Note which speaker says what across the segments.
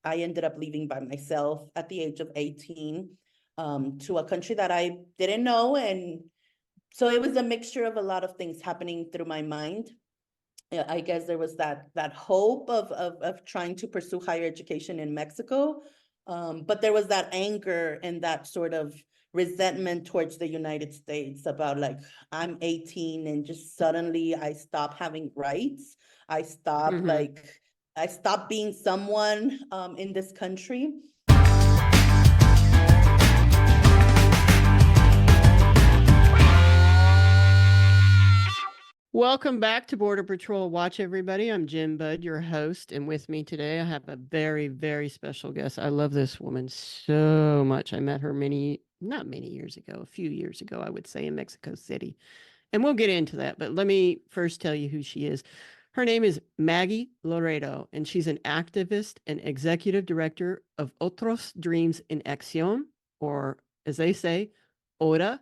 Speaker 1: I ended up leaving by myself at the age of 18 to a country that I didn't know. And so it was a mixture of a lot of things happening through my mind. I guess there was that hope of trying to pursue higher education in Mexico. But there was that anger and that sort of resentment towards the United States about like, I'm 18 and just suddenly I stop having rights. I stopped I stopped being someone in this country.
Speaker 2: Welcome back to Border Patrol Watch, everybody. I'm Jim Budd, your host, and with me today I have a very, very special guest. I love this woman so much. I met her not many years ago, a few years ago, I would say, in Mexico City. And we'll get into that, but let me first tell you who she is. Her name is Maggie Loredo, and she's an activist and executive director of Otros Dreams in Acción, or as they say, ODA.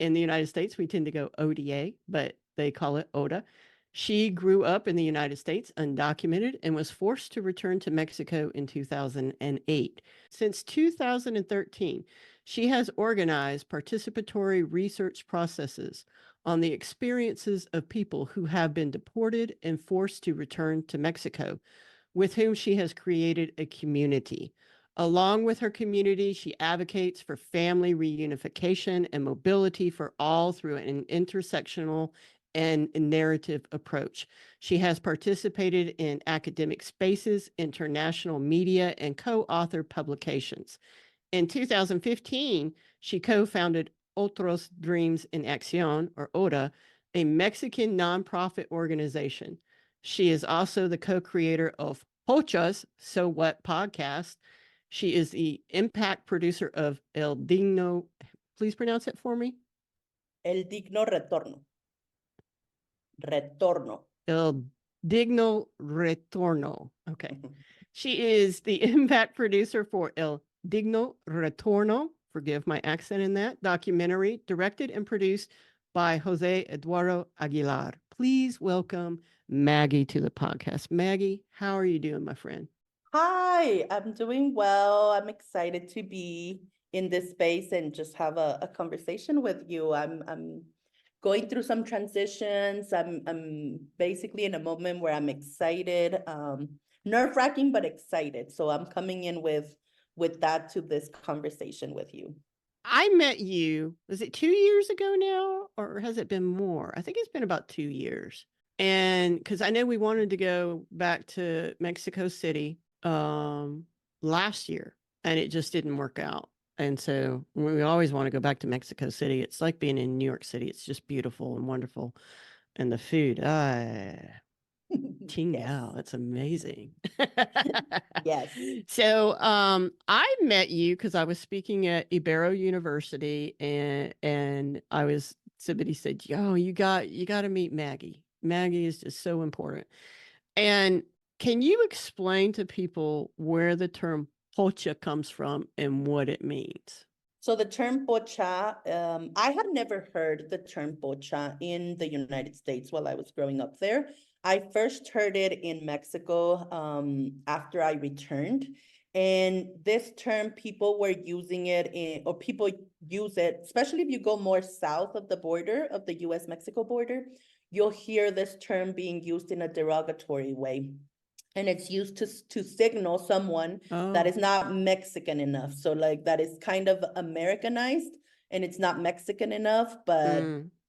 Speaker 2: In the United States, we tend to go ODA, but they call it ODA. She grew up in the United States, undocumented, and was forced to return to Mexico in 2008. Since 2013, she has organized participatory research processes on the experiences of people who have been deported and forced to return to Mexico, with whom she has created a community. Along with her community, she advocates for family reunification and mobility for all through an intersectional and narrative approach. She has participated in academic spaces, international media, and co-authored publications. In 2015, she co-founded Otros Dreams in Acción, or ODA, a Mexican nonprofit organization. She is also the co-creator of Pochas So podcast. She is the impact producer of El Digno, please pronounce it for me.
Speaker 1: El Digno Retorno. Retorno.
Speaker 2: El Digno Retorno. Okay. She is the impact producer for El Digno Retorno, forgive my accent in that, documentary directed and produced by Jose Eduardo Aguiliar. Please welcome Maggie to the podcast. Maggie, how are you doing, my friend?
Speaker 1: Hi, I'm doing well. I'm excited to be in this space and just have a conversation with you. I'm going through some transitions. I'm basically in a moment where I'm excited, nerve-wracking, but excited. So I'm coming in with that to this conversation with you.
Speaker 2: I met you, was it 2 years ago now, or has it been more? I think it's been about 2 years. And because I know we wanted to go back to Mexico City last year, and it just didn't work out. And so we always want to go back to Mexico City. It's like being in New York City. It's just beautiful and wonderful. And the food, Chingao, that's amazing.
Speaker 1: Yes.
Speaker 2: So I met you because I was speaking at Ibero University, and somebody said, "Yo, you got to meet Maggie. Maggie is just so important." And can you explain to people where the term Pocha comes from and what it means?
Speaker 1: So the term Pocha, I had never heard the term Pocha in the United States while I was growing up there. I first heard it in Mexico after I returned. And this term, people were using it or people use it, especially if you go more south of the border, of the US-Mexico border, you'll hear this term being used in a derogatory way. And it's used to signal someone that is not Mexican enough. So like that is kind of Americanized and it's not Mexican enough, but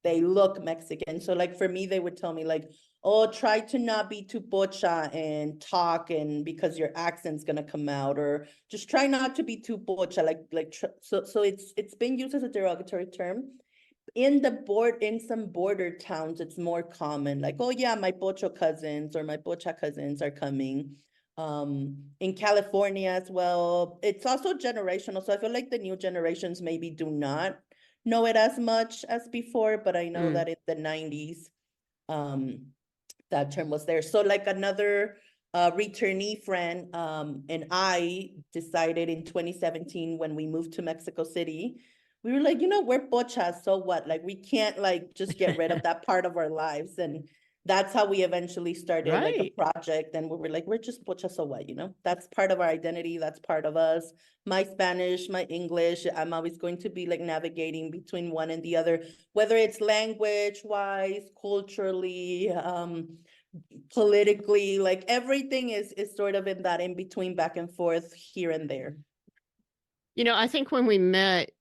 Speaker 1: they look Mexican. So like for me, they would tell me like, oh, try to not be too pocha and talk and because your accent's gonna come out, or just try not to be too pocha. So it's being used as a derogatory term. In some border towns, it's more common, like, oh yeah, my pocho cousins or my pocha cousins are coming. In California as well, it's also generational. So I feel like the new generations maybe do not know it as much as before, but I know that in the 90s, that term was there. So like another returnee friend and I decided in 2017 when we moved to Mexico City, we were like, we're Pochas, so what? Like, we can't like just get rid of that part of our lives. And that's how we eventually started like a
Speaker 2: Right.
Speaker 1: project, and we were like, we're just Pocha So what, that's part of our identity, that's part of us. My Spanish, my English, I'm always going to be like navigating between one and the other, whether it's language wise, culturally, politically, like everything is sort of in that in between, back and forth, here and there.
Speaker 2: I think when we met,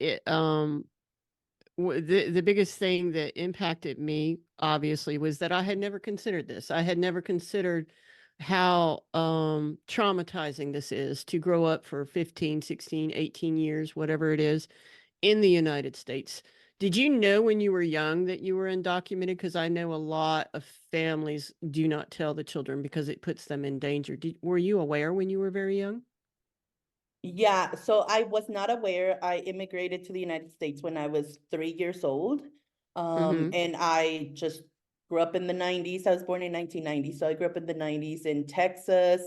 Speaker 2: the biggest thing that impacted me, obviously, was that I had never considered this. I had never considered how traumatizing this is to grow up for 15, 16, 18 years, whatever it is, in the United States. Did you know when you were young that you were undocumented? Because I know a lot of families do not tell the children because it puts them in danger. Were you aware when you were very young?
Speaker 1: Yeah, so I was not aware. I immigrated to the United States when I was 3 years old.
Speaker 2: Mm-hmm.
Speaker 1: And I just grew up in the 90s. I was born in 1990. So I grew up in the 90s in Texas,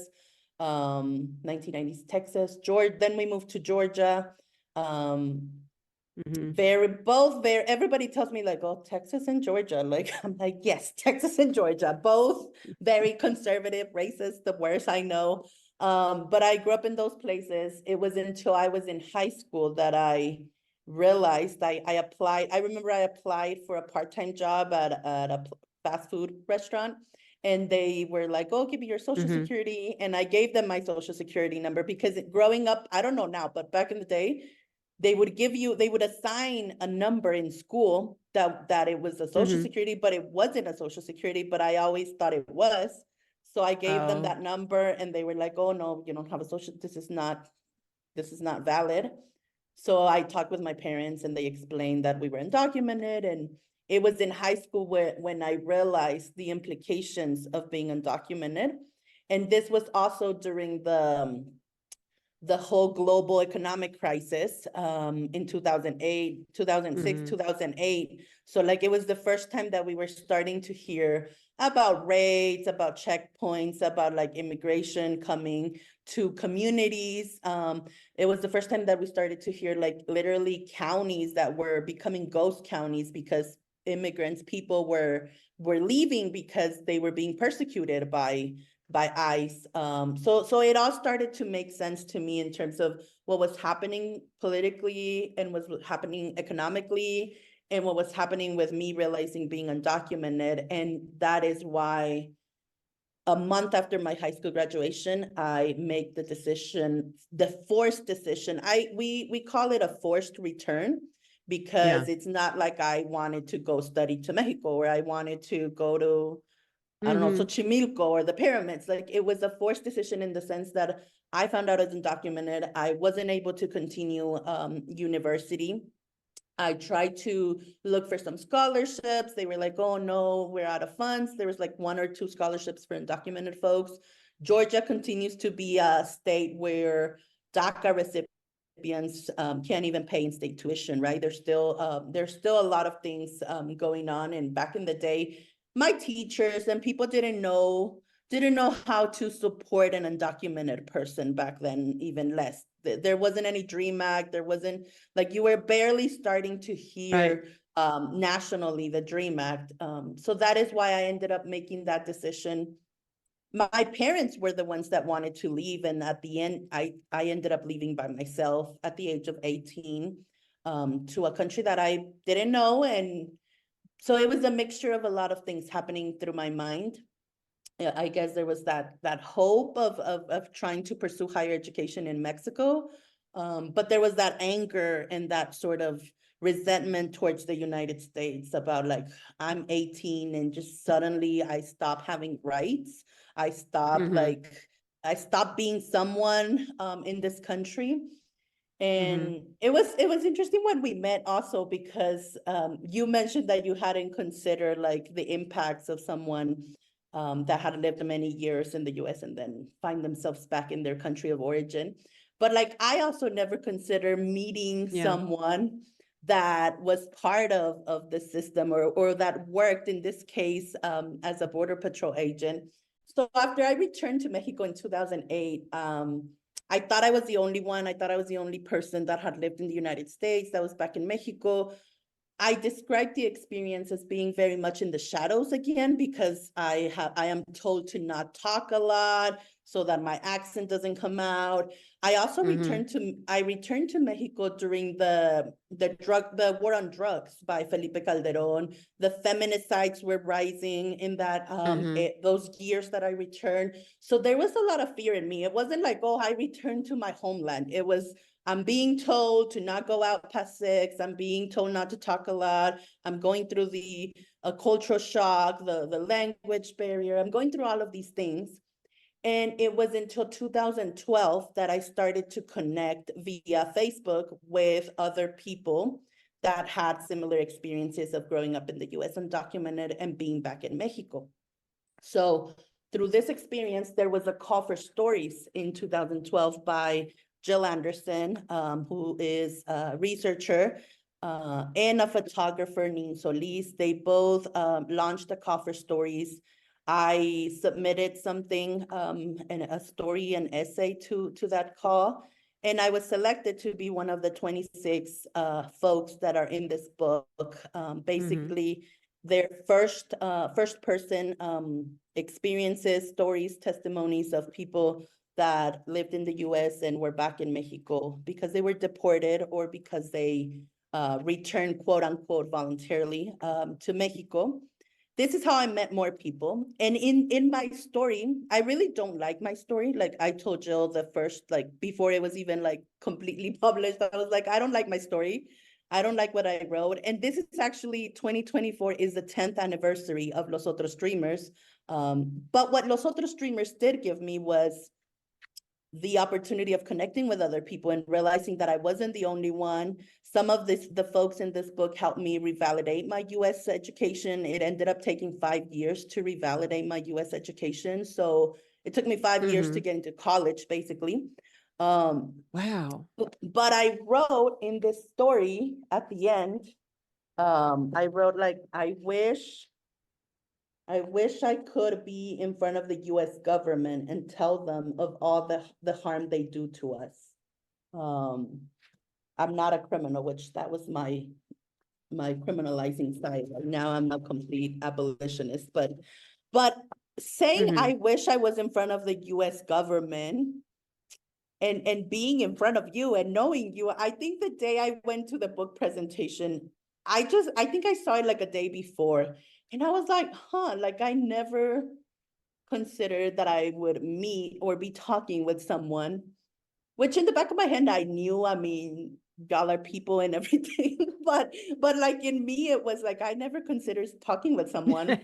Speaker 1: 1990s, Texas, Georgia. Then we moved to Georgia. Um,
Speaker 2: Mm-hmm.
Speaker 1: very, everybody tells me like, oh, Texas and Georgia. Like, I'm like, yes, Texas and Georgia, both very conservative, racist, the worst I know. But I grew up in those places. It was until I was in high school that I realized I applied. I remember I applied for a part-time job at a fast food restaurant. And they were like, oh, give me your social
Speaker 2: Mm-hmm.
Speaker 1: security. And I gave them my social security number because growing up, I don't know now, but back in the day, they would assign a number in school that it was a social
Speaker 2: Mm-hmm.
Speaker 1: security, but it wasn't a social security, but I always thought it was. So I gave them
Speaker 2: Oh.
Speaker 1: that number and they were like, oh no, you don't have a social, this is not valid. So I talked with my parents and they explained that we were undocumented. And it was in high school when I realized the implications of being undocumented. And this was also during the whole global economic crisis in 2008, 2006,
Speaker 2: Mm-hmm.
Speaker 1: 2008. So like it was the first time that we were starting to hear about raids, about checkpoints, about like immigration coming to communities. It was the first time that we started to hear like literally counties that were becoming ghost counties because immigrants, people were leaving because they were being persecuted by ICE. So it all started to make sense to me in terms of what was happening politically and was happening economically and what was happening with me realizing being undocumented. And that is why a month after my high school graduation, I make the decision, the forced decision. We call it a forced return
Speaker 2: Yeah.
Speaker 1: because it's not like I wanted to go study to Mexico or I wanted to go to I don't know,
Speaker 2: Mm-hmm.
Speaker 1: Xochimilco or the pyramids. Like it was a forced decision in the sense that I found out as undocumented. I wasn't able to continue university. I tried to look for some scholarships. They were like, oh no, we're out of funds. There was like 1 or 2 scholarships for undocumented folks. Georgia continues to be a state where DACA recipients can't even pay in-state tuition, right? There's still a lot of things going on. And back in the day, my teachers and people didn't know how to support an undocumented person back then, even less. There wasn't any DREAM Act. There wasn't like you were barely starting to
Speaker 2: Right.
Speaker 1: hear nationally the DREAM Act. So that is why I ended up making that decision. My parents were the ones that wanted to leave, and at the end, I ended up leaving by myself at the age of 18 to a country that I didn't know, and so it was a mixture of a lot of things happening through my mind. I guess there was that hope of trying to pursue higher education in Mexico, but there was that anger and that sort of resentment towards the United States about like I'm 18 and just suddenly I stop having rights. I stop
Speaker 2: Mm-hmm.
Speaker 1: like I stopped being someone in this country.
Speaker 2: Mm-hmm.
Speaker 1: And it was interesting when we met also because you mentioned that you hadn't considered like the impacts of someone that had lived many years in the US and then find themselves back in their country of origin. But like I also never considered meeting
Speaker 2: Yeah.
Speaker 1: someone that was part of the system or that worked in this case as a border patrol agent. So after I returned to Mexico in 2008, I thought I was the only one. I thought I was the only person that had lived in the United States that was back in Mexico. I describe the experience as being very much in the shadows again, because I am told to not talk a lot so that my accent doesn't come out. I also returned to Mexico during the war on drugs by Felipe Calderón. The feminicides were rising in that those years that I returned. So there was a lot of fear in me. It wasn't like, oh, I returned to my homeland. It was, I'm being told to not go out past 6. I'm being told not to talk a lot. I'm going through the cultural shock, the language barrier. I'm going through all of these things. And it was until 2012 that I started to connect via Facebook with other people that had similar experiences of growing up in the US undocumented and being back in Mexico. So through this experience, there was a call for stories in 2012 by Jill Anderson, who is a researcher and a photographer named Solis. They both launched a call for stories. I submitted something, and a story, an essay to that call, and I was selected to be one of the 26 folks that are in this book. Basically, their first person experiences, stories, testimonies of people that lived in the US and were back in Mexico because they were deported or because they returned, quote unquote, voluntarily to Mexico. This is how I met more people. And in my story, I really don't like my story. Like I told Jill the first, like before it was even like completely published, I was like, I don't like my story. I don't like what I wrote. And this is actually 2024 is the 10th anniversary of Los Otros Dreamers. But what Los Otros Dreamers did give me was the opportunity of connecting with other people and realizing that I wasn't the only one. Some of the folks in this book helped me revalidate my US education. It ended up taking 5 years to revalidate my US education. So it took me 5 years to get into college, basically.
Speaker 2: Wow.
Speaker 1: But I wrote in this story at the end, I wrote like, I wish I could be in front of the US government and tell them of all the harm they do to us. I'm not a criminal, which that was my criminalizing side. Now I'm a complete abolitionist, but saying I wish I was in front of the US government and being in front of you and knowing you, I think the day I went to the book presentation, I think I saw it like a day before. And I was like, like I never considered that I would meet or be talking with someone, which in the back of my head, I knew, I mean, y'all are people and everything, but like in me, it was like, I never considered talking with someone.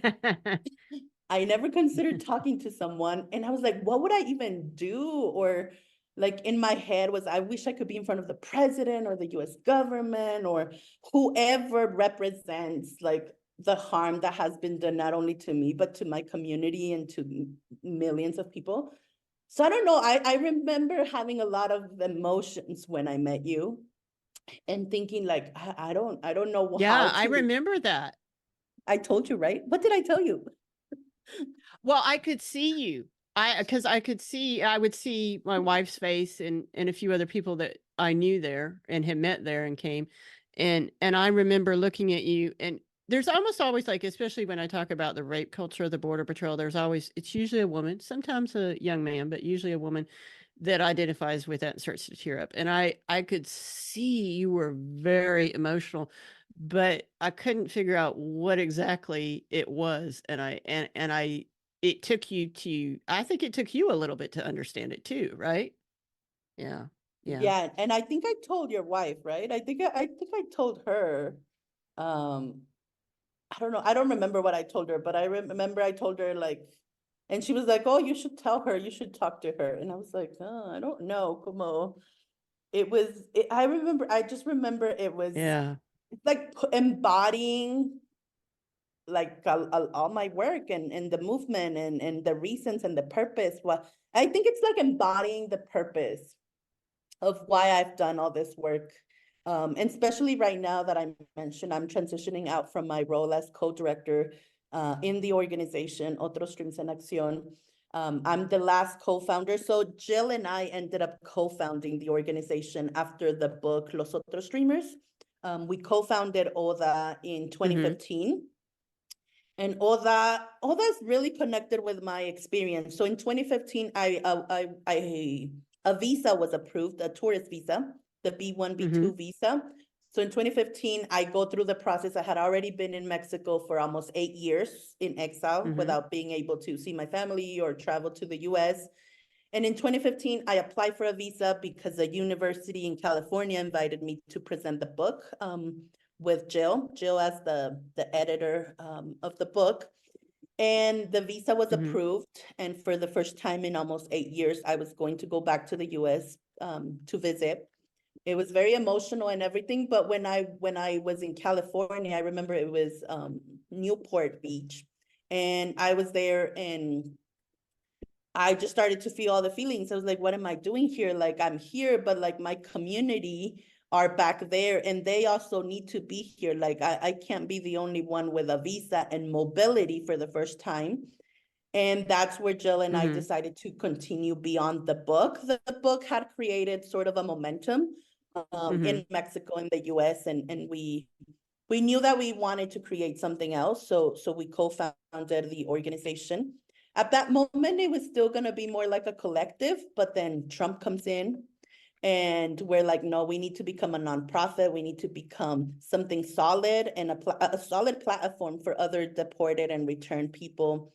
Speaker 1: I never considered talking to someone. And I was like, what would I even do? Or like in my head was, I wish I could be in front of the president or the US government or whoever represents like the harm that has been done not only to me, but to my community and to millions of people. So I don't know. I remember having a lot of emotions when I met you and thinking like, I don't know
Speaker 2: Yeah,
Speaker 1: how
Speaker 2: I
Speaker 1: to.
Speaker 2: remember that.
Speaker 1: I told you, right? What did I tell you?
Speaker 2: Well, I could see you. Because I would see my wife's face and a few other people that I knew there and had met there and came. And I remember looking at you, and there's almost always, like, especially when I talk about the rape culture of the Border Patrol, it's usually a woman, sometimes a young man, but usually a woman that identifies with that and starts to tear up. And I could see you were very emotional, but I couldn't figure out what exactly it was. And it took you to, I think it took you a little bit to understand it too, right? Yeah. Yeah.
Speaker 1: Yeah, and I think I told your wife, right? I think I told her. I don't know. I don't remember what I told her, but I remember I told her like, and she was like, "Oh, you should tell her. You should talk to her." And I was like, "Oh, I don't know, como." I remember. I just remember it was
Speaker 2: Yeah.
Speaker 1: like embodying like all my work and the movement and the reasons and the purpose. What I think it's like embodying the purpose of why I've done all this work. And especially right now that I mentioned, I'm transitioning out from my role as co-director in the organization, Otros Dreams and Acción. I'm the last co-founder. So Jill and I ended up co-founding the organization after the book Los Otros Dreamers. We co-founded ODA in
Speaker 2: Mm-hmm.
Speaker 1: 2015. And ODA is really connected with my experience. So in 2015, a visa was approved, a tourist visa, the B1,
Speaker 2: Mm-hmm.
Speaker 1: B2 visa. So in 2015, I go through the process. I had already been in Mexico for almost 8 years in exile
Speaker 2: Mm-hmm.
Speaker 1: without being able to see my family or travel to the US. And in 2015, I applied for a visa because a university in California invited me to present the book with Jill as the editor of the book. And the visa was
Speaker 2: Mm-hmm.
Speaker 1: approved. And for the first time in almost 8 years, I was going to go back to the US to visit. It was very emotional and everything. But when I was in California, I remember it was Newport Beach. And I was there and I just started to feel all the feelings. I was like, what am I doing here? Like, I'm here, but like my community are back there and they also need to be here. Like, I can't be the only one with a visa and mobility for the first time. And that's where Jill and I
Speaker 2: Mm-hmm.
Speaker 1: decided to continue beyond the book. The book had created sort of a momentum
Speaker 2: Mm-hmm.
Speaker 1: in Mexico and the US, and we knew that we wanted to create something else. So we co-founded the organization. At that moment, it was still going to be more like a collective, but then Trump comes in and we're like, no, we need to become a nonprofit. We need to become something solid and a solid platform for other deported and returned people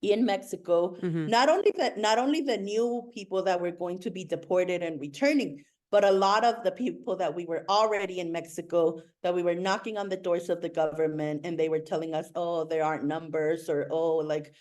Speaker 1: in Mexico.
Speaker 2: Mm-hmm.
Speaker 1: Not only the new people that were going to be deported and returning, but a lot of the people that we were already in Mexico, that we were knocking on the doors of the government and they were telling us, oh, there aren't numbers, or oh, like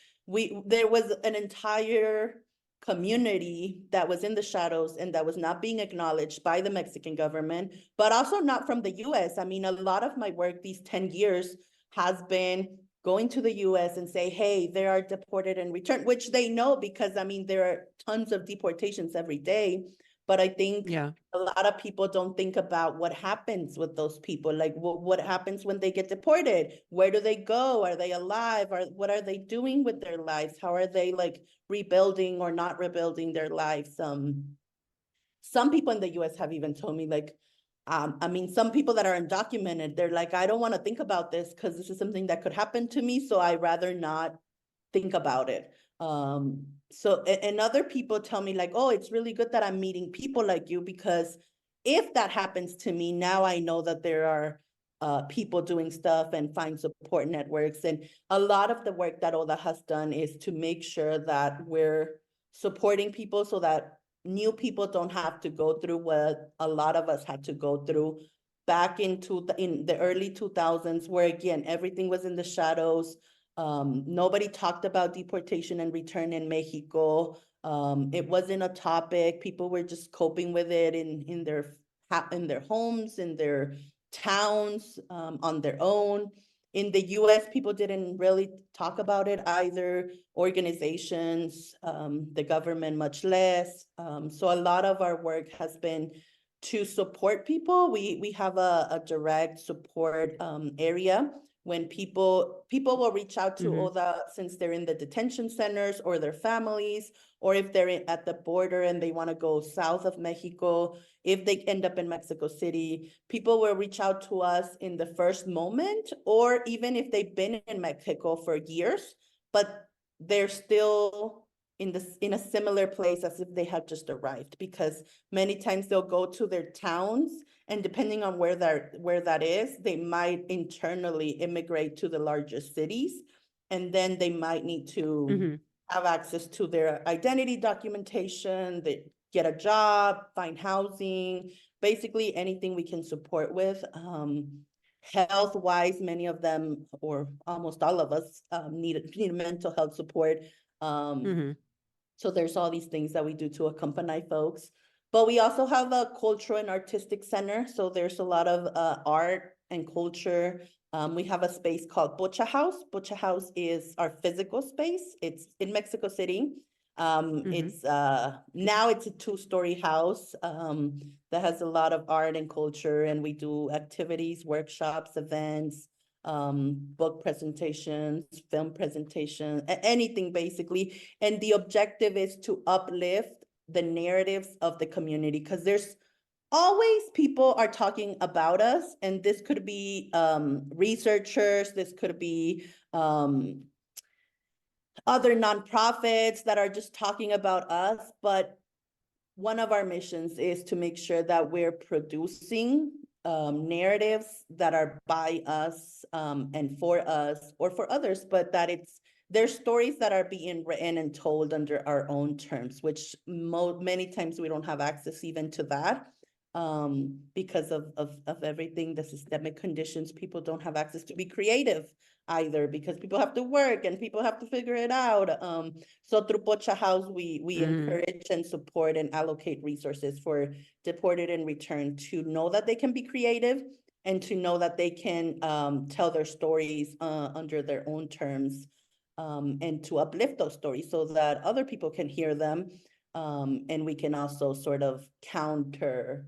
Speaker 1: there was an entire community that was in the shadows and that was not being acknowledged by the Mexican government, but also not from the US. I mean, a lot of my work these 10 years has been going to the US and say, hey, there are deported and returned, which they know because, I mean, there are tons of deportations every day. But I think
Speaker 2: Yeah.
Speaker 1: a lot of people don't think about what happens with those people. Like what happens when they get deported? Where do they go? Are they alive? What are they doing with their lives? How are they like rebuilding or not rebuilding their lives? Some people in the US have even told me, like, I mean, some people that are undocumented, they're like, I don't want to think about this because this is something that could happen to me. So I rather not think about it. And other people tell me like, oh, it's really good that I'm meeting people like you, because if that happens to me, now I know that there are people doing stuff and find support networks. And a lot of the work that ODA has done is to make sure that we're supporting people so that new people don't have to go through what a lot of us had to go through back in the early 2000s, where again, everything was in the shadows. Nobody talked about deportation and return in Mexico. It wasn't a topic. People were just coping with it in their homes, in their towns, on their own. In the US, people didn't really talk about it either. Organizations, the government, much less. So a lot of our work has been to support people. We have a direct support area. When people will reach out to
Speaker 2: Mm-hmm.
Speaker 1: ODA since they're in the detention centers or their families, or if they're at the border and they want to go south of Mexico, if they end up in Mexico City, people will reach out to us in the first moment, or even if they've been in Mexico for years, but they're still in a similar place as if they had just arrived, because many times they'll go to their towns, and depending on where that is, they might internally immigrate to the larger cities, and then they might need to
Speaker 2: Mm-hmm.
Speaker 1: have access to their identity documentation, they get a job, find housing, basically anything we can support with. Health-wise, many of them, or almost all of us, need mental health support.
Speaker 2: Mm-hmm.
Speaker 1: So there's all these things that we do to accompany folks. But we also have a cultural and artistic center. So there's a lot of art and culture. We have a space called Pocha House. Pocha House is our physical space. It's in Mexico City.
Speaker 2: Mm-hmm.
Speaker 1: It's now it's a 2-story house that has a lot of art and culture, and we do activities, workshops, events, book presentations, film presentations, anything basically. And the objective is to uplift the narratives of the community, because there's always people are talking about us, and this could be researchers, this could be other nonprofits that are just talking about us, but one of our missions is to make sure that we're producing narratives that are by us and for us or for others, but that there's stories that are being written and told under our own terms, which many times we don't have access even to that because of everything, the systemic conditions. People don't have access to be creative either because people have to work and people have to figure it out. So through Pocha House, we encourage and support and allocate resources for deported and returned to know that they can be creative and to know that they can tell their stories under their own terms and to uplift those stories so that other people can hear them. And we can also sort of counter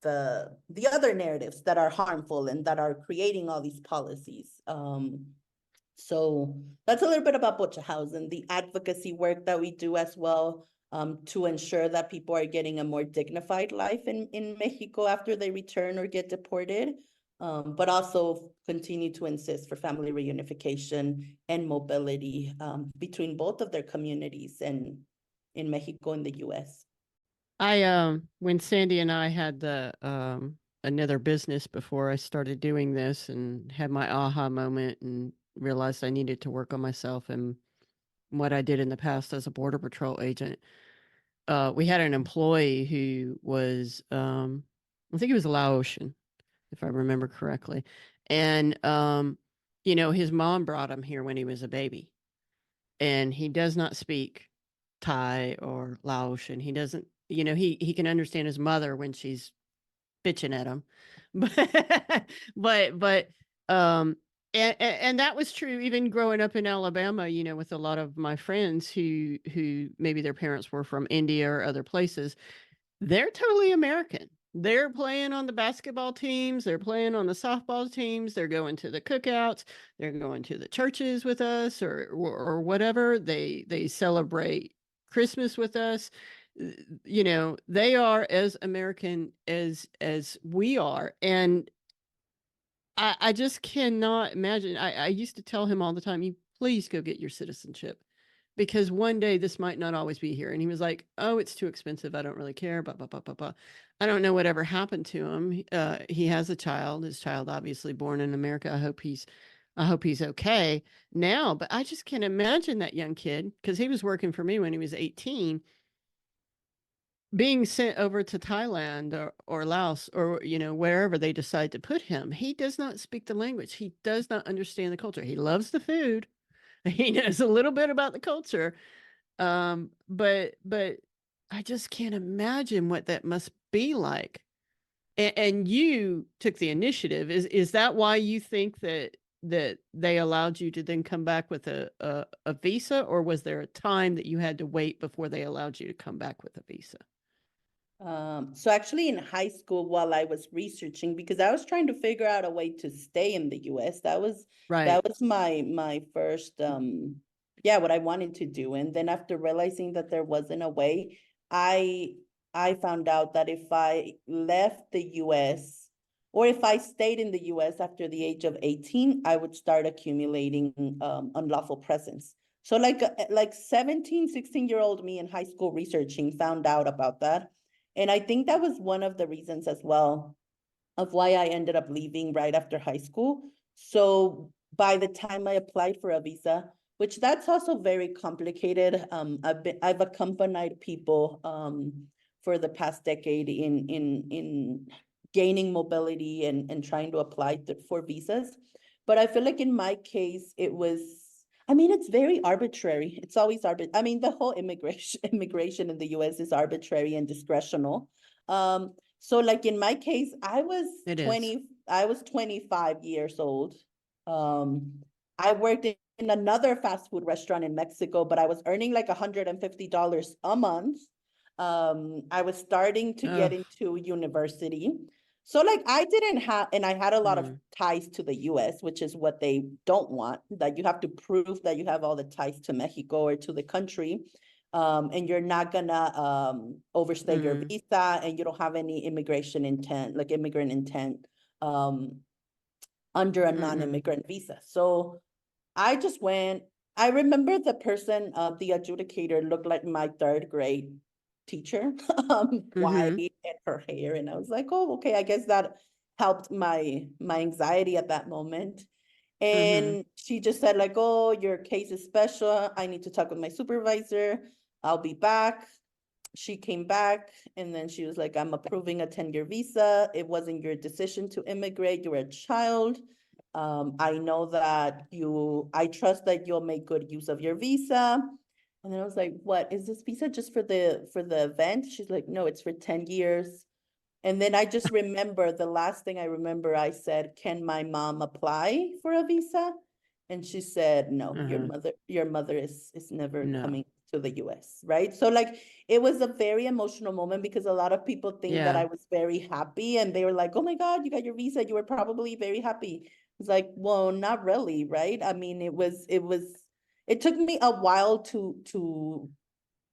Speaker 1: the other narratives that are harmful and that are creating all these policies. So that's a little bit about Pocha House and the advocacy work that we do as well to ensure that people are getting a more dignified life in Mexico after they return or get deported, but also continue to insist for family reunification and mobility between both of their communities and in Mexico and the US.
Speaker 2: When Sandy and I had the another business before I started doing this and had my aha moment and realized I needed to work on myself and what I did in the past as a border patrol agent. We had an employee who was I think he was Laotian, if I remember correctly. And his mom brought him here when he was a baby. And he does not speak Thai or Laotian. He doesn't, he can understand his mother when she's bitching at him. But and that was true even growing up in Alabama, with a lot of my friends who maybe their parents were from India or other places. They're totally American. They're playing on the basketball teams, they're playing on the softball teams, they're going to the cookouts, they're going to the churches with us or whatever. They celebrate Christmas with us. They are as American as we are. And I just cannot imagine. I used to tell him all the time, you please go get your citizenship because one day this might not always be here. And he was like, oh, it's too expensive. I don't really care. Blah, blah, blah, blah, blah. I don't know whatever happened to him. He has a child, his child obviously born in America. I hope he's okay now, but I just can't imagine that young kid because he was working for me when he was 18 being sent over to Thailand or Laos or wherever they decide to put him. He does not speak the language. He does not understand the culture. He loves the food. He knows a little bit about the culture. But I just can't imagine what that must be like. And you took the initiative. Is that why you think that they allowed you to then come back with a visa, or was there a time that you had to wait before they allowed you to come back with a visa?
Speaker 1: So actually in high school, while I was researching, because I was trying to figure out a way to stay in the US, that was
Speaker 2: Right.
Speaker 1: my first what I wanted to do. And then after realizing that there wasn't a way, I found out that if I left the US or if I stayed in the US after the age of 18, I would start accumulating unlawful presence. So like 17, 16-year-old me in high school researching found out about that. And I think that was one of the reasons as well of why I ended up leaving right after high school. So by the time I applied for a visa, which that's also very complicated. I've accompanied people for the past decade in gaining mobility and trying to apply for visas. But I feel like in my case, it's very arbitrary. It's always arbitrary. I mean, the whole immigration in the US is arbitrary and discretional. So like in my case, I was
Speaker 2: It is.
Speaker 1: 20, I was 25 years old. I worked in another fast food restaurant in Mexico, but I was earning like $150 a month. I was starting to get
Speaker 2: Oh.
Speaker 1: into university. So like I didn't have, and I had a lot of
Speaker 2: Mm.
Speaker 1: ties to the US, which is what they don't want, that you have to prove that you have all the ties to Mexico or to the country. and you're not gonna overstay your visa, and you don't have any immigration intent, like immigrant intent, under a non-immigrant visa. So I just went. I remember the person, the adjudicator, looked like my third grade teacher, white and her hair, and I was like, oh, okay, I guess that helped my anxiety at that moment. And she just said like, oh, your case is special. I need to talk with my supervisor. I'll be back. She came back, and then she was like, I'm approving a 10-year visa. It wasn't your decision to immigrate. You were a child. I know that I trust that you'll make good use of your visa. And then I was like, what, is this visa just for the event? She's like, no, it's for 10 years. And then I just remember, the last thing I remember, I said, can my mom apply for a visa? And she said, no, your mother is never coming to the US, right? So like, it was a very emotional moment, because a lot of people think that I was very happy, and they were like, oh my God, you got your visa, you were probably very happy. It's like, well, not really, right? I mean, it took me a while to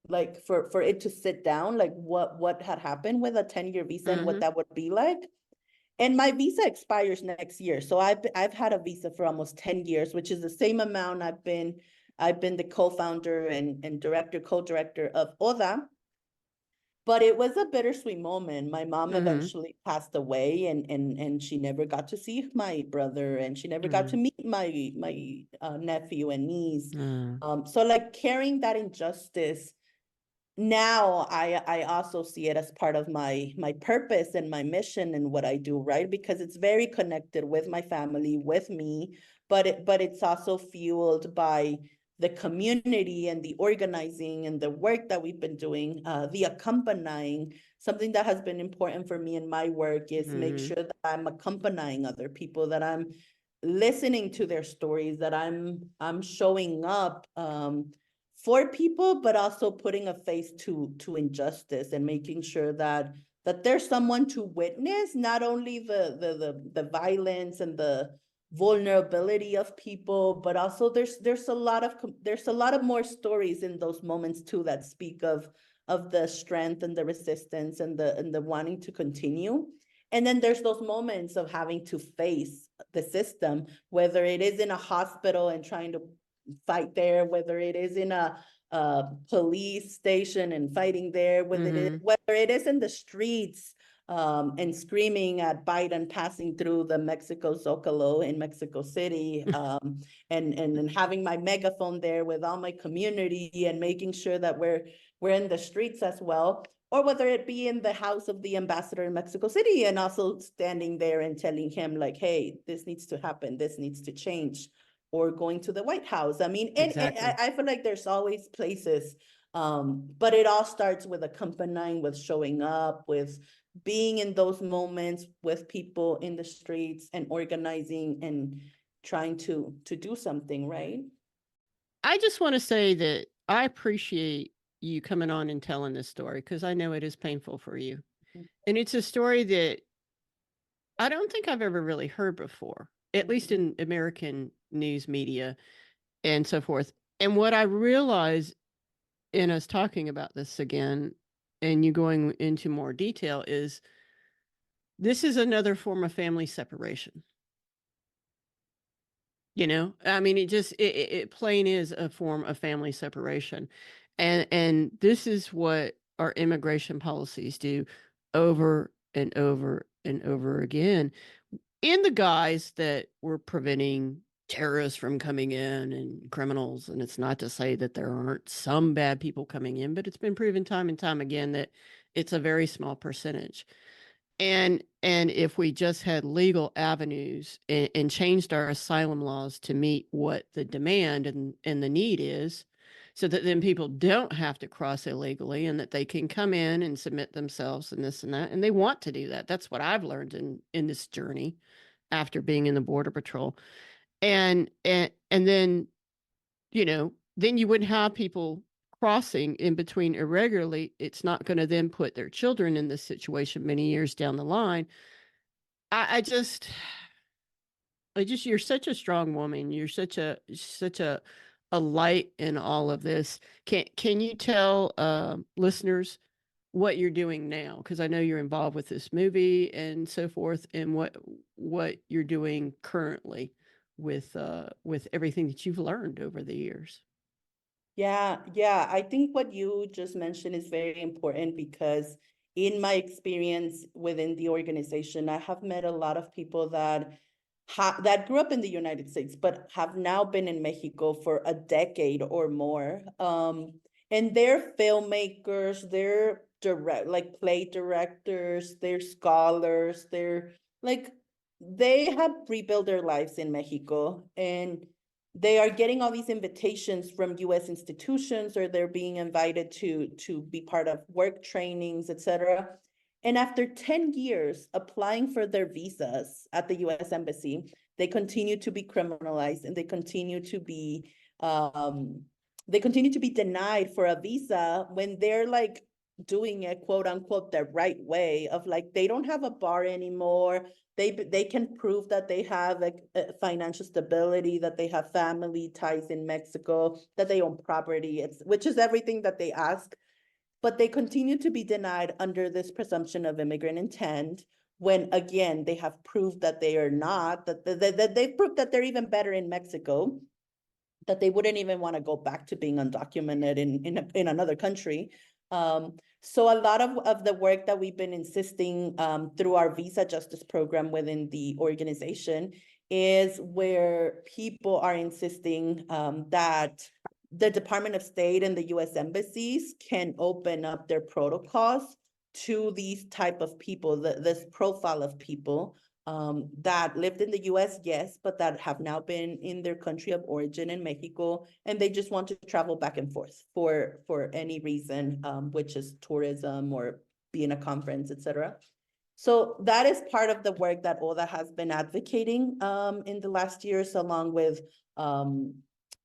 Speaker 1: like for it to sit down, like what had happened with a 10-year visa and what that would be like. And my visa expires next year. So I've had a visa for almost 10 years, which is the same amount I've been the co-founder and co-director of ODA. But it was a bittersweet moment. My mom eventually passed away, and she never got to see my brother, and she never got to meet my nephew and niece. So like, carrying that injustice, now I also see it as part of my purpose and my mission and what I do, right? Because it's very connected with my family, with me, but it's also fueled by the community and the organizing and the work that we've been doing, the accompanying. Something that has been important for me in my work is make sure that I'm accompanying other people, that I'm listening to their stories, that I'm showing up for people, but also putting a face to injustice, and making sure that there's someone to witness not only the violence and the vulnerability of people, but also there's a lot of more stories in those moments too, that speak of the strength and the resistance and the wanting to continue. And then there's those moments of having to face the system, whether it is in a hospital and trying to fight there, whether it is in a police station and fighting there, whether it is in the streets, and screaming at Biden passing through the Mexico Zocalo in Mexico City, and having my megaphone there with all my community, and making sure that we're in the streets as well. Or whether it be in the house of the ambassador in Mexico City, and also standing there and telling him like, hey, this needs to happen, this needs to change. Or going to the White House. I mean, and I feel like there's always places, but it all starts with accompanying, with showing up, with being in those moments with people in the streets, and organizing and trying to do something, right?
Speaker 2: I just want to say that I appreciate you coming on and telling this story, because I know it is painful for you. And it's a story that I don't think I've ever really heard before, at least in American news media and so forth. And what I realize in us talking about this again, and you going into more detail, is this is another form of family separation. You know, I mean, it plain is a form of family separation. And this is what our immigration policies do over and over and over again, in the guise that we're preventing terrorists from coming in and criminals. And it's not to say that there aren't some bad people coming in, but it's been proven time and time again that it's a very small percentage. And if we just had legal avenues and changed our asylum laws to meet what the demand and the need is, so that then people don't have to cross illegally, and that they can come in and submit themselves and this and that, and they want to do that. That's what I've learned in this journey after being in the Border Patrol. And then, you know, then you wouldn't have people crossing in between irregularly. It's not going to then put their children in this situation many years down the line. I just, you're such a strong woman. You're such a a light in all of this. Can you tell listeners what you're doing now? Because I know you're involved with this movie and so forth, and what you're doing currently with everything that you've learned over the years.
Speaker 1: Yeah. I think what you just mentioned is very important because in my experience within the organization, I have met a lot of people that grew up in the United States, but have now been in Mexico for a decade or more. And they're filmmakers, they're like play directors, they're scholars, like, they have rebuilt their lives in Mexico, and they are getting all these invitations from US institutions, or they're being invited to be part of work trainings, etc. And after 10 years applying for their visas at the US Embassy, they continue to be criminalized, and they continue to be denied for a visa when they're like doing it, quote unquote, the right way, of like, they don't have a bar anymore. They can prove that they have a financial stability, that they have family ties in Mexico, that they own property, which is everything that they ask. But they continue to be denied under this presumption of immigrant intent, when again, they have proved that they are not, that they've proved that they're even better in Mexico, that they wouldn't even want to go back to being undocumented in another country. So a lot of the work that we've been insisting through our visa justice program within the organization is where people are insisting that the Department of State and the US embassies can open up their protocols to these type of people, this profile of people that lived in the US, yes, but that have now been in their country of origin in Mexico, and they just want to travel back and forth for any reason, which is tourism or be in a conference, etc. So that is part of the work that ODA has been advocating in the last years, along with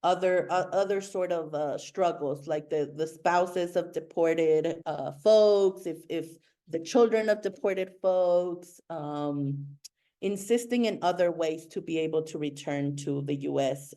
Speaker 1: other sort of struggles, like the spouses of deported folks, if the children of deported folks, insisting in other ways to be able to return to the US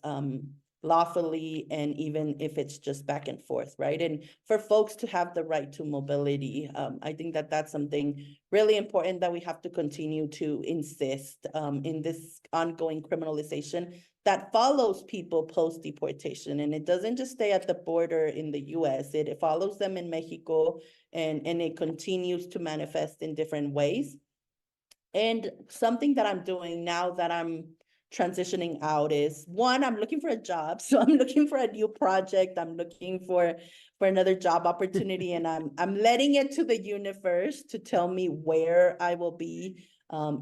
Speaker 1: lawfully, and even if it's just back and forth, right? And for folks to have the right to mobility, I think that that's something really important that we have to continue to insist in this ongoing criminalization that follows people post-deportation. And it doesn't just stay at the border in the US, it follows them in Mexico, and it continues to manifest in different ways. And something that I'm doing now that I'm transitioning out is, one, I'm looking for a job. So I'm looking for a new project. I'm looking for another job opportunity, and I'm letting it to the universe to tell me where I will be.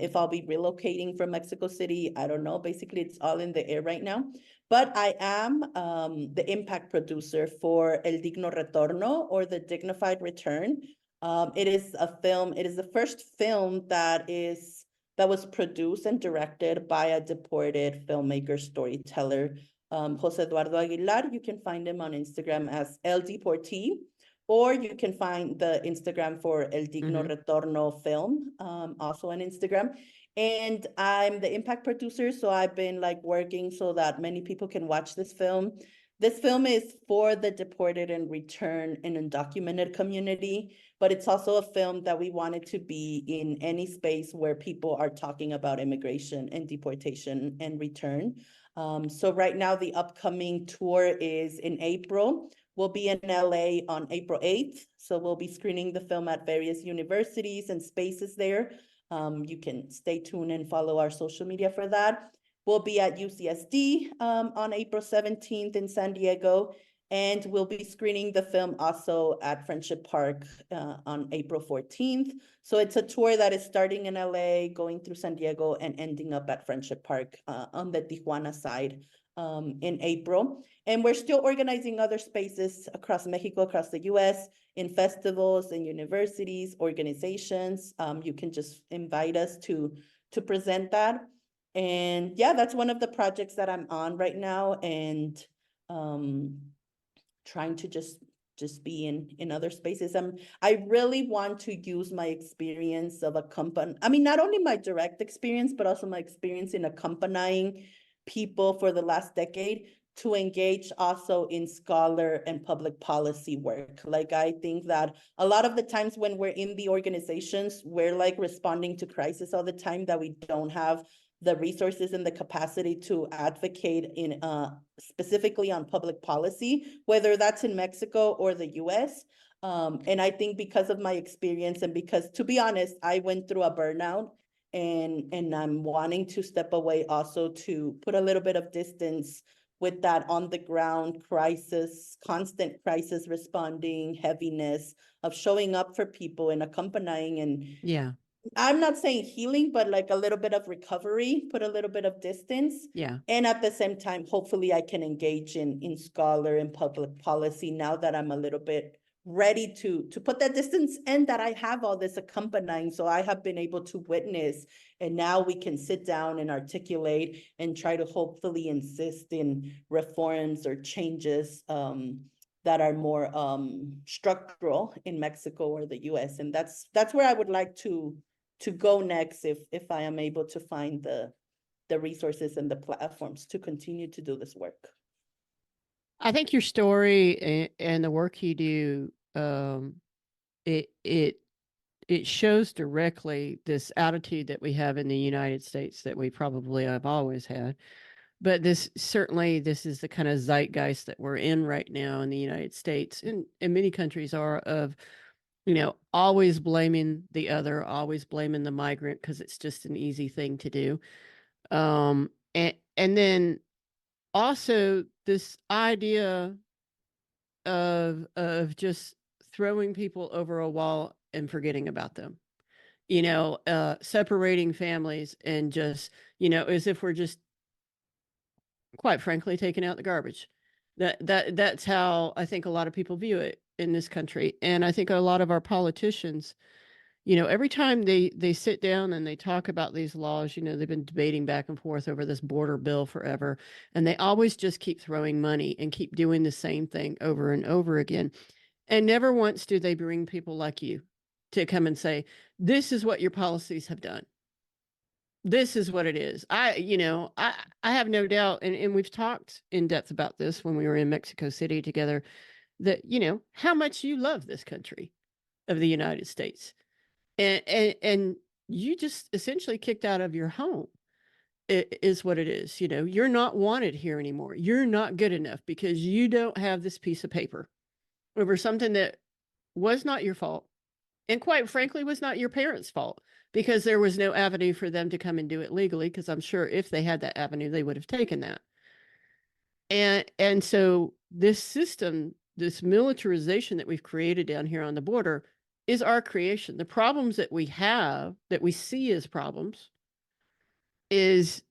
Speaker 1: If I'll be relocating from Mexico City, I don't know. Basically, it's all in the air right now. But I am the impact producer for El Digno Retorno, or the Dignified Return. It is a film. It is the first film that was produced and directed by a deported filmmaker, storyteller, Jose Eduardo Aguiliar. You can find him on Instagram as El Deportee, or you can find the Instagram for El Digno Retorno film, also on Instagram. And I'm the impact producer, so I've been like working so that many people can watch this film. This film is for the deported and returned and undocumented community, but it's also a film that we wanted to be in any space where people are talking about immigration and deportation and return. So right now, the upcoming tour is in April. We'll be in LA on April 8th. So we'll be screening the film at various universities and spaces there. You can stay tuned and follow our social media for that. We'll be at UCSD on April 17th in San Diego. And we'll be screening the film also at Friendship Park on April 14th. So it's a tour that is starting in LA, going through San Diego, and ending up at Friendship Park on the Tijuana side in April. And we're still organizing other spaces across Mexico, across the US, in festivals and universities, organizations. You can just invite us to present that. And yeah, that's one of the projects that I'm on right now. And trying to just be in other spaces. I really want to use my experience of not only my direct experience, but also my experience in accompanying people for the last decade to engage also in scholar and public policy work. Like, I think that a lot of the times when we're in the organizations, we're like responding to crisis all the time, that we don't have the resources and the capacity to advocate in specifically on public policy, whether that's in Mexico or the US. And I think because of my experience, and because, to be honest, I went through a burnout, and I'm wanting to step away also to put a little bit of distance with that on the ground crisis, constant crisis responding, heaviness of showing up for people and accompanying. And
Speaker 2: Yeah.
Speaker 1: I'm not saying healing, but like a little bit of recovery, put a little bit of distance.
Speaker 2: Yeah.
Speaker 1: And at the same time, hopefully I can engage in scholar and public policy now that I'm a little bit ready to put that distance, and that I have all this accompanying. So I have been able to witness, and now we can sit down and articulate and try to hopefully insist in reforms or changes that are more structural in Mexico or the US. And that's where I would like to go next, if I am able to find the resources and the platforms to continue to do this work.
Speaker 2: I think your story and the work you do, it shows directly this attitude that we have in the United States that we probably have always had. But this is the kind of zeitgeist that we're in right now in the United States, and many countries are, of, always blaming the other, always blaming the migrant because it's just an easy thing to do. And then also this idea of just throwing people over a wall and forgetting about them, separating families, and just, as if we're just, quite frankly, taking out the garbage. That's how I think a lot of people view it in this country. And I think a lot of our politicians, every time they sit down and they talk about these laws, they've been debating back and forth over this border bill forever, and they always just keep throwing money and keep doing the same thing over and over again. And never once do they bring people like you to come and say, this is what your policies have done. This is what it is. I have no doubt, and we've talked in depth about this when we were in Mexico City together, that, how much you love this country of the United States. And you just essentially kicked out of your home, is what it is. You're not wanted here anymore. You're not good enough because you don't have this piece of paper over something that was not your fault, and quite frankly was not your parents' fault, because there was no avenue for them to come and do it legally, because I'm sure if they had that avenue, they would have taken that. And so this system, this militarization that we've created down here on the border, is our creation. The problems that we have, that we see as problems, is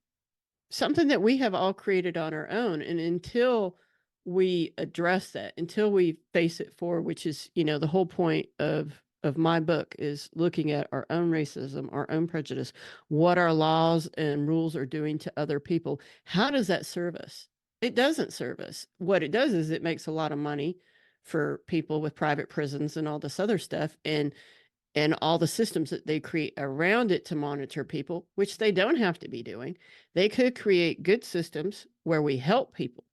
Speaker 2: something that we have all created on our own. And until we address that, until we face it forward, which is, the whole point of my book, is looking at our own racism, our own prejudice, what our laws and rules are doing to other people. How does that serve us? It doesn't serve us. What it does is it makes a lot of money for people with private prisons and all this other stuff, and all the systems that they create around it to monitor people, which they don't have to be doing. They could create good systems where we help people,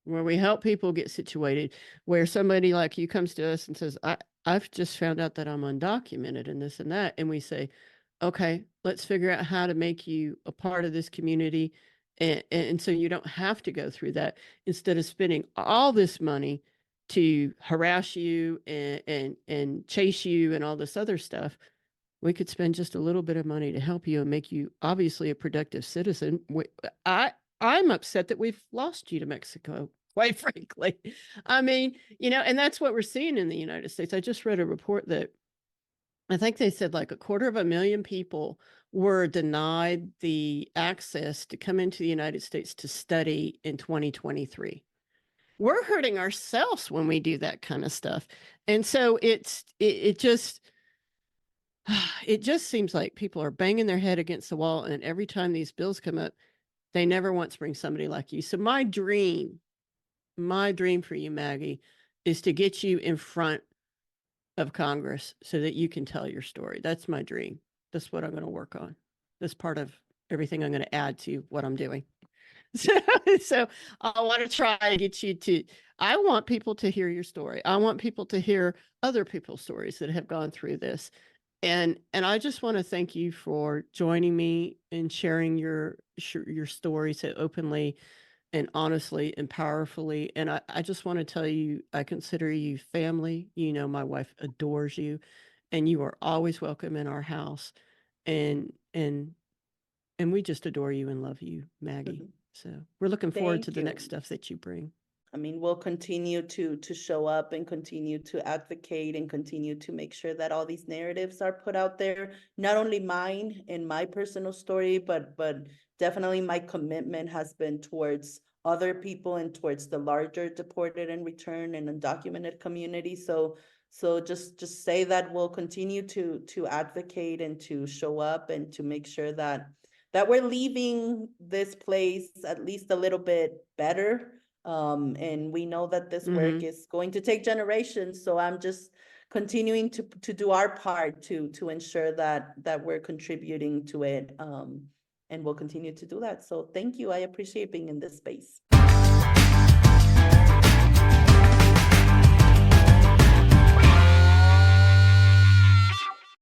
Speaker 2: get situated, where somebody like you comes to us and says, I've just found out that I'm undocumented and this and that. And we say, okay, let's figure out how to make you a part of this community. And so you don't have to go through that, instead of spending all this money to harass you and chase you and all this other stuff. We could spend just a little bit of money to help you and make you obviously a productive citizen. I'm upset that we've lost you to Mexico, quite frankly. I mean, and that's what we're seeing in the United States. I just read a report that I think they said like 250,000 people were denied the access to come into the United States to study in 2023. We're hurting ourselves when we do that kind of stuff. And so it just seems like people are banging their head against the wall. And every time these bills come up, they never once bring somebody like you. So my dream for you, Maggie, is to get you in front of Congress so that you can tell your story. That's my dream. That's what I'm going to work on. That's part of everything I'm going to add to what I'm doing. So I want to try and get you to, I want people to hear your story. I want people to hear other people's stories that have gone through this. And I just want to thank you for joining me and sharing your story so openly and honestly and powerfully. And I just want to tell you, I consider you family. You know, my wife adores you, and you are always welcome in our house. And and and we just adore you and love you, Maggie. So we're looking forward to
Speaker 1: Thank
Speaker 2: the next
Speaker 1: you.
Speaker 2: stuff that you bring.
Speaker 1: I mean, we'll continue to show up and continue to advocate and continue to make sure that all these narratives are put out there. Not only mine and my personal story, but definitely my commitment has been towards other people and towards the larger deported and returned and undocumented community. So just say that we'll continue to advocate and to show up and to make sure that we're leaving this place at least a little bit better. And we know that this work is going to take generations. So I'm just continuing to do our part to ensure that we're contributing to it. And we'll continue to do that. So thank you. I appreciate being in this space.